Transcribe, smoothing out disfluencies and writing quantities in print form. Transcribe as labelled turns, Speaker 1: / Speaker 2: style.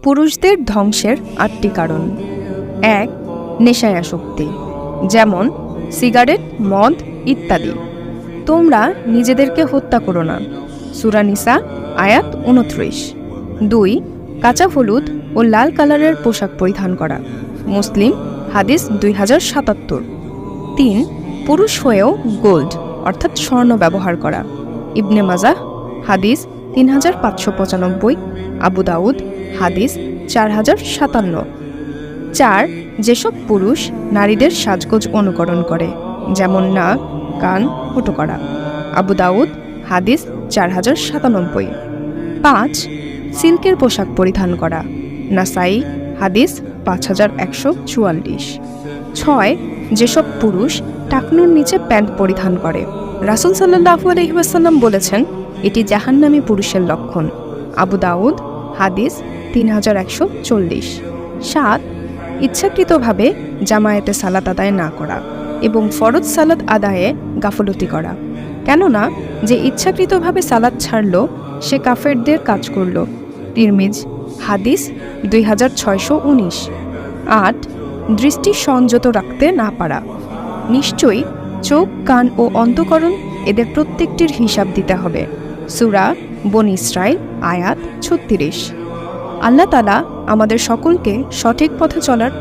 Speaker 1: পুরুষদের ধ্বংসের 8টি কারণ। 1. নেশায় আসক্তি, যেমন সিগারেট, মদ ইত্যাদি। তোমরা নিজেদেরকে হত্যা করো না, সূরা নিসা আয়াত 29। 2. কাঁচা হলুদ ও লাল কালারের পোশাক পরিধান করা, মুসলিম হাদিস 2077। 3. পুরুষ হয়েও গোল্ড অর্থাৎ স্বর্ণ ব্যবহার করা, ইবনে মাজাহ হাদিস 3595, আবু দাউদ হাদিস 4057। 4. যেসব পুরুষ নারীদের সাজগোজ অনুকরণ করে, যেমন নাক, কান ফুটো করা, আবু দাউদ হাদিস 4097। 5. সিল্কের পোশাক পরিধান করা, নাসাই হাদিস 5144। 6. যেসব পুরুষ টাকনুর নিচে প্যান্ট পরিধান করে, রাসূল সাল্লাল্লাহু আলাইহি ওয়াসাল্লাম বলেছেন এটি জাহান্নামী পুরুষের লক্ষণ, আবু দাউদ হাদিস 3140। 7. ইচ্ছাকৃতভাবে জামায়াতে সালাত আদায় না করা এবং ফরজ সালাত আদায়ে গাফলতি করা, কেননা যে ইচ্ছাকৃতভাবে সালাত ছাড়ল সে কাফেরদের কাজ করল, তিরমিজি হাদিস 2619। 8. দৃষ্টি সংযত রাখতে না পারা, নিশ্চয়ই চোখ, কান ও অন্তঃকরণ এদের প্রত্যেকটির হিসাব দিতে হবে, সূরা বনী ইসরাইল আয়াত 36। আল্লাহ তাআলা আমাদের সকলকে সঠিক পথে চলার